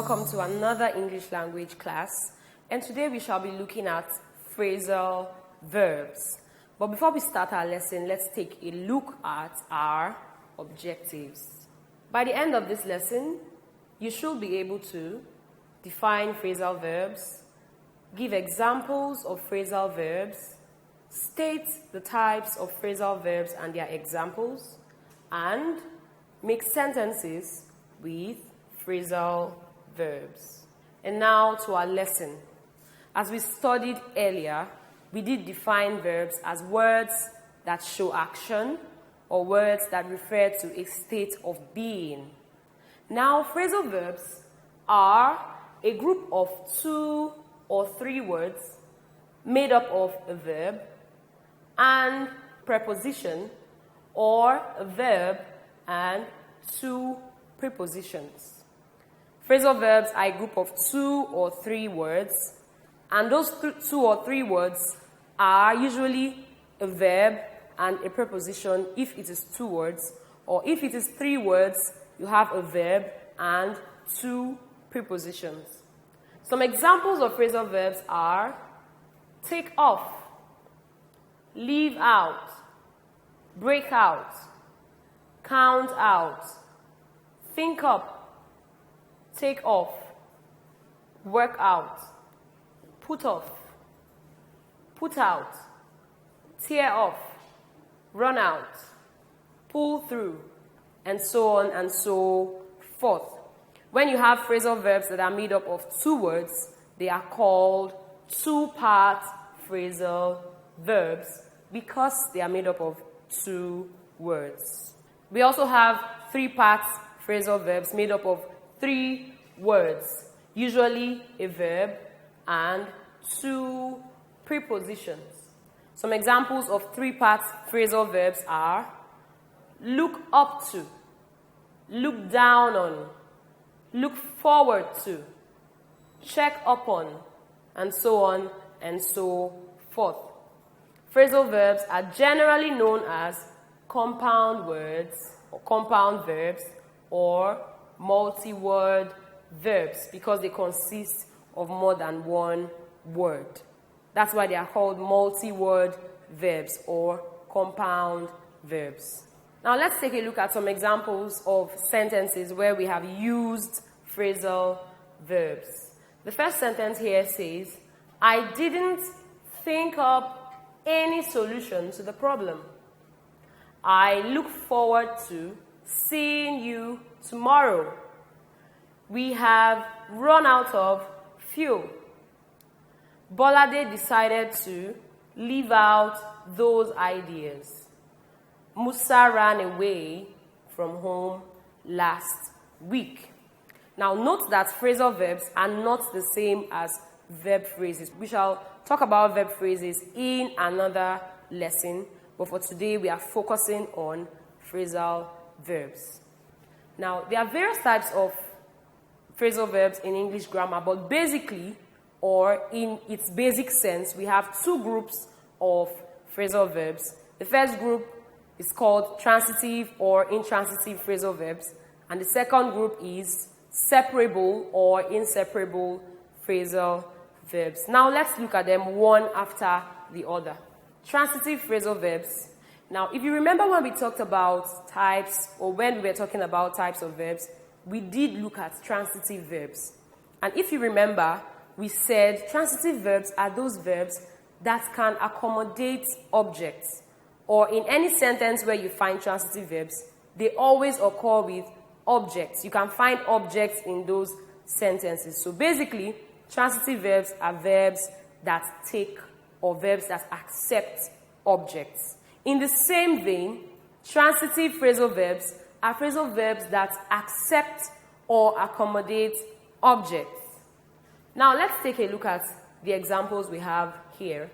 welcome to another English language class, and today we shall be looking at phrasal verbs. But before we start our lesson, let's take a look at our objectives. By the end of this lesson, you should be able to define phrasal verbs, give examples of phrasal verbs, state the types of phrasal verbs and their examples, and make sentences with phrasal verbs. And now to our lesson. As we studied earlier, we did define verbs as words that show action or words that refer to a state of being. Now, phrasal verbs are a group of 2 or 3 words made up of a verb and preposition, or a verb and 2 prepositions. Phrasal verbs are a group of 2 or 3 words, and those 2 or 3 words are usually a verb and a preposition if it is 2 words, or if it is 3 words, you have a verb and 2 prepositions. Some examples of phrasal verbs are take off, leave out, break out, count out, think up, take off, work out, put off, put out, tear off, run out, pull through, and so on and so forth. When you have phrasal verbs that are made up of 2 words, they are called 2-part phrasal verbs because they are made up of 2 words. We also have 3-part phrasal verbs made up of 3 words, usually a verb and 2 prepositions. Some examples of 3-part phrasal verbs are look up to, look down on, look forward to, check up on, and so on and so forth. Phrasal verbs are generally known as compound words or compound verbs or multi-word verbs because they consist of more than one word. That's why they are called multi-word verbs or compound verbs. Now let's take a look at some examples of sentences where we have used phrasal verbs. The first sentence here says, I didn't think up any solution to the problem. I look forward to seeing you tomorrow. We have run out of fuel. Bolade decided to leave out those ideas. Musa ran away from home last week. Now note that phrasal verbs are not the same as verb phrases. We shall talk about verb phrases in another lesson, but for today we are focusing on phrasal verbs. Now, there are various types of phrasal verbs in English grammar, but basically, or in its basic sense, we have 2 groups of phrasal verbs. The first group is called transitive or intransitive phrasal verbs, and the second group is separable or inseparable phrasal verbs. Now, let's look at them one after the other. Transitive phrasal verbs. Now, if you remember when we talked about types, or when we were talking about types of verbs, we did look at transitive verbs. And if you remember, we said transitive verbs are those verbs that can accommodate objects. Or in any sentence where you find transitive verbs, they always occur with objects. You can find objects in those sentences. So basically, transitive verbs are verbs that take or verbs that accept objects. In the same vein, transitive phrasal verbs are phrasal verbs that accept or accommodate objects. Now let's take a look at the examples we have here.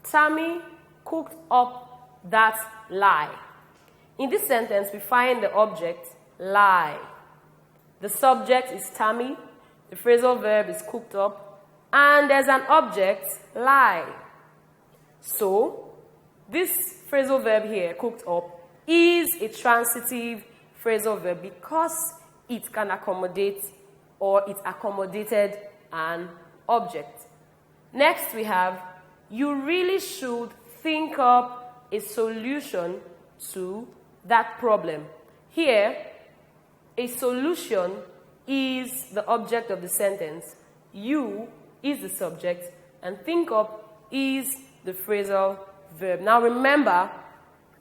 Tammy cooked up that lie. In this sentence, we find the object lie. The subject is Tammy, the phrasal verb is cooked up, and there's an object lie. So, this phrasal verb here, cooked up, is a transitive phrasal verb because it can accommodate or it accommodated an object. Next we have, you really should think up a solution to that problem. Here, a solution is the object of the sentence. You is the subject, and think up is the phrasal verb. Now remember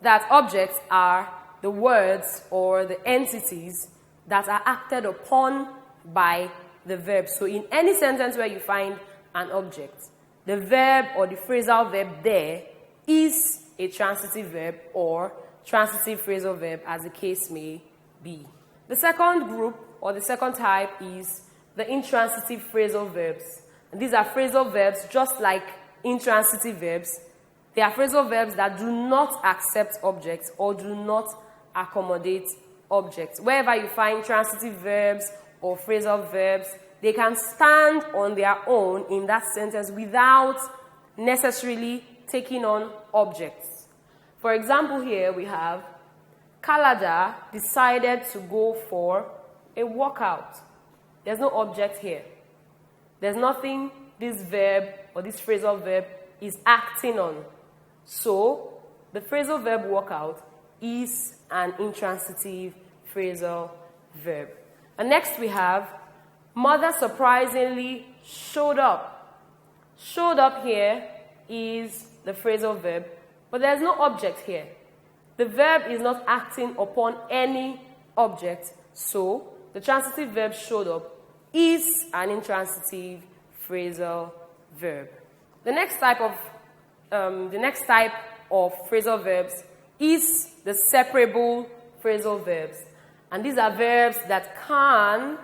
that objects are the words or the entities that are acted upon by the verb. So in any sentence where you find an object, the verb or the phrasal verb there is a transitive verb or transitive phrasal verb, as the case may be. The second group or the second type is the intransitive phrasal verbs. And these are phrasal verbs just like intransitive verbs. They are phrasal verbs that do not accept objects or do not accommodate objects. Wherever you find transitive verbs or phrasal verbs, they can stand on their own in that sentence without necessarily taking on objects. For example, here we have, Kalada decided to go for a workout. There's no object here. There's nothing this verb or this phrasal verb is acting on. So, the phrasal verb workout is an intransitive phrasal verb. And next we have, mother surprisingly showed up. Showed up here is the phrasal verb, but there's no object here. The verb is not acting upon any object, so the transitive verb showed up is an intransitive phrasal verb. The next type of phrasal verbs is the separable phrasal verbs. And these are verbs that can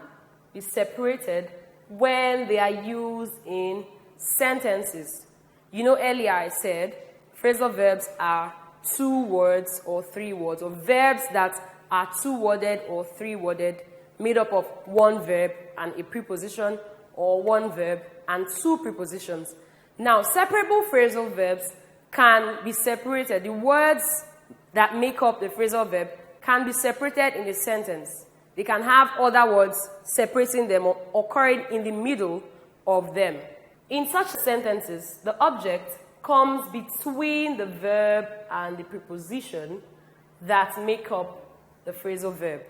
be separated when they are used in sentences. You know, earlier I said phrasal verbs are 2 words or 3 words, or verbs that are 2-worded or 3-worded, made up of 1 verb and a preposition, or 1 verb and 2 prepositions. Now, separable phrasal verbs can be separated. The words that make up the phrasal verb can be separated in a sentence. They can have other words separating them or occurring in the middle of them. In such sentences, the object comes between the verb and the preposition that make up the phrasal verb.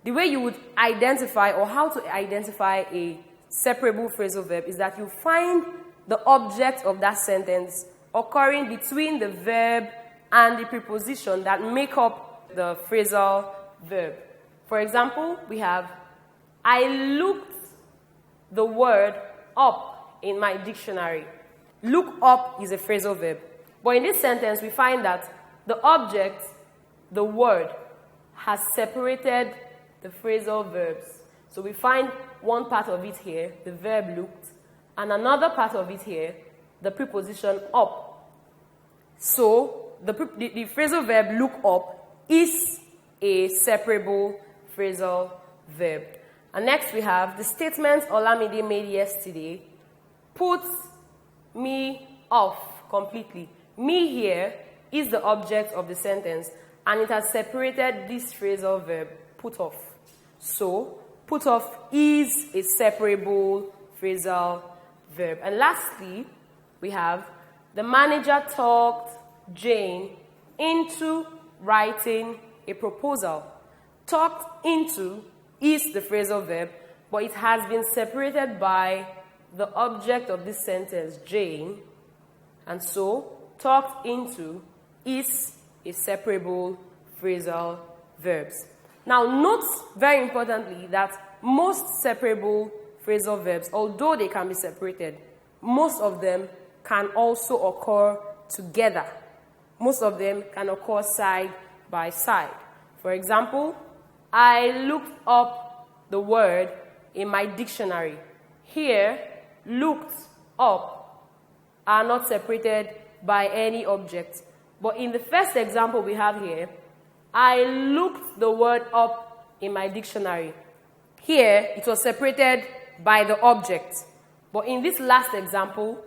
The way you would identify, or how to identify a separable phrasal verb, is that you find the object of that sentence occurring between the verb and the preposition that make up the phrasal verb. For example, we have, I looked the word up in my dictionary. Look up is a phrasal verb. But in this sentence, we find that the object, the word, has separated the phrasal verbs. So we find one part of it here, the verb looked, and another part of it here, the preposition up. So the phrasal verb look up is a separable phrasal verb. And next we have the statement Olamide made yesterday, puts me off completely. Me here is the object of the sentence, and it has separated this phrasal verb, put off. So, put off is a separable phrasal verb. And lastly, we have the manager talked Jane into writing a proposal. Talked into is the phrasal verb, but it has been separated by the object of this sentence, Jane, and so talked into is a separable phrasal verbs. Now note very importantly that most separable phrasal verbs, although they can be separated, most of them can also occur together. Most of them can occur side by side. For example, I looked up the word in my dictionary. Here, looked up are not separated by any object. But in the first example we have here, I looked the word up in my dictionary. Here, it was separated by the object. But in this last example,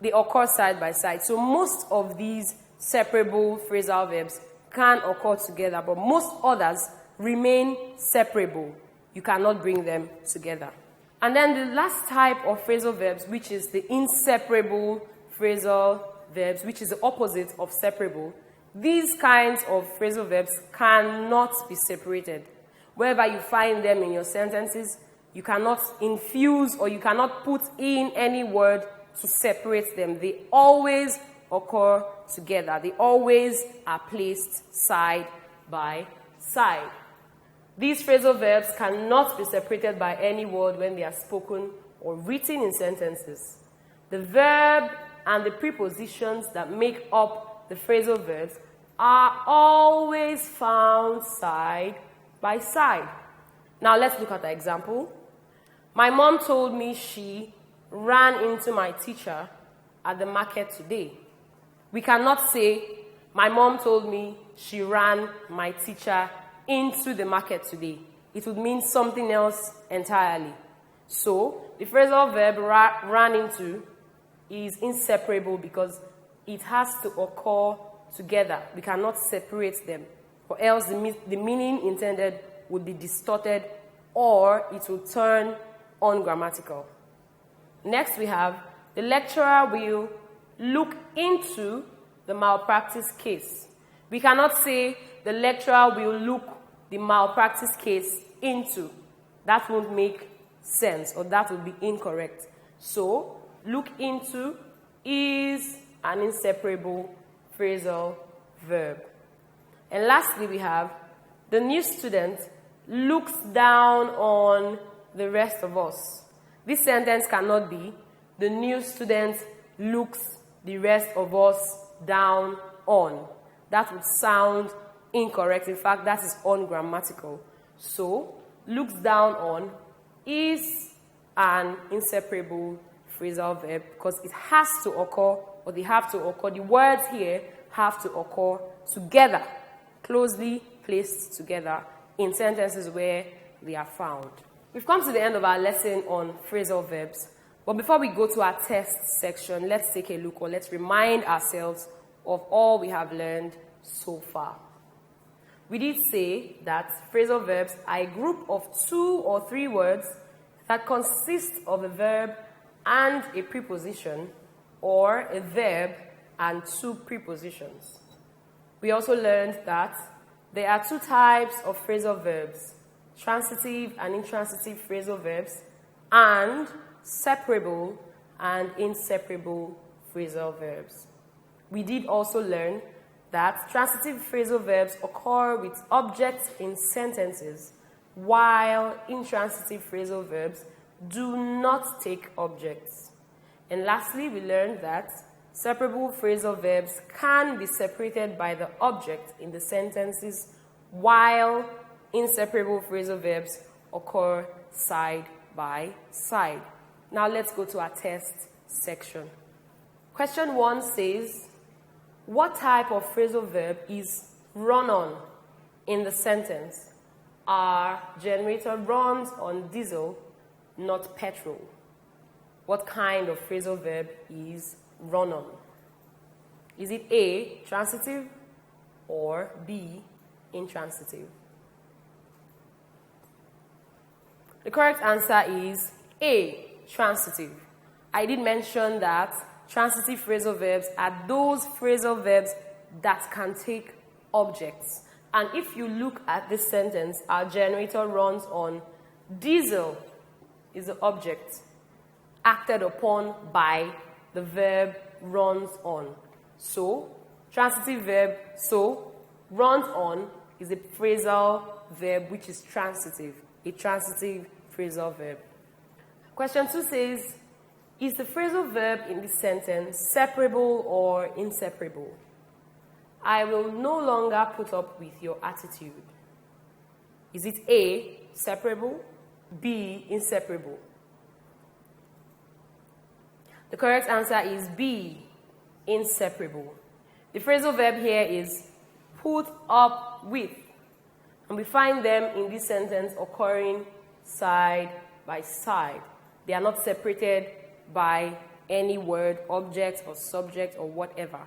they occur side by side. So most of these separable phrasal verbs can occur together, but most others remain separable. you cannot bring them together. And then the last type of phrasal verbs, which is the inseparable phrasal verbs, which is the opposite of separable. These kinds of phrasal verbs cannot be separated. Wherever you find them in your sentences, you cannot infuse or you cannot put in any word to separate them. They always occur together. They always are placed side by side. These phrasal verbs cannot be separated by any word when they are spoken or written in sentences. The verb and the prepositions that make up the phrasal verbs are always found side by side. Now let's look at the example. My mom told me she ran into my teacher at the market today. We cannot say, my mom told me she ran my teacher into the market today. It would mean something else entirely. So, the phrasal verb ran into is inseparable because it has to occur together. We cannot separate them, or else the meaning intended would be distorted or it will turn ungrammatical. Next we have, the lecturer will look into the malpractice case. We cannot say the lecturer will look the malpractice case into. That won't make sense, or that would be incorrect. So, look into is an inseparable phrasal verb. And lastly, we have, the new student looks down on the rest of us. This sentence cannot be, the new student looks the rest of us down on. That would sound incorrect. In fact, that is ungrammatical. So, looks down on is an inseparable phrasal verb because it has to occur, or they have to occur. The words here have to occur together, closely placed together in sentences where they are found. We've come to the end of our lesson on phrasal verbs. But before we go to our test section, let's take a look, or let's remind ourselves of all we have learned so far. We did say that phrasal verbs are a group of 2 or 3 words that consist of a verb and a preposition, or a verb and 2 prepositions. We also learned that there are 2 types of phrasal verbs, transitive and intransitive phrasal verbs, and separable and inseparable phrasal verbs. We did also learn that transitive phrasal verbs occur with objects in sentences, while intransitive phrasal verbs do not take objects. And lastly, we learned that separable phrasal verbs can be separated by the object in the sentences, while inseparable phrasal verbs occur side by side. Now let's go to our test section. Question 1 says, what type of phrasal verb is run on in the sentence? Our generator runs on diesel, not petrol. What kind of phrasal verb is run on? Is it A, transitive, or B, intransitive? The correct answer is A, transitive. I did mention that transitive phrasal verbs are those phrasal verbs that can take objects. And if you look at this sentence, our generator runs on diesel is the object acted upon by the verb runs on. So, transitive verb, so, runs on is a phrasal verb which is transitive, a transitive phrasal verb. Question 2 says, is the phrasal verb in this sentence separable or inseparable? I will no longer put up with your attitude. Is it A, separable, B, inseparable? The correct answer is B, inseparable. The phrasal verb here is put up with, and we find them in this sentence occurring side by side. They are not separated by any word, object, or subject, or whatever.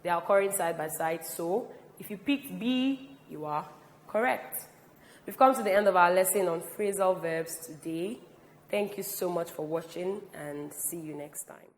They are occurring side by side, so if you picked B, you are correct. We've come to the end of our lesson on phrasal verbs today. Thank you so much for watching and see you next time.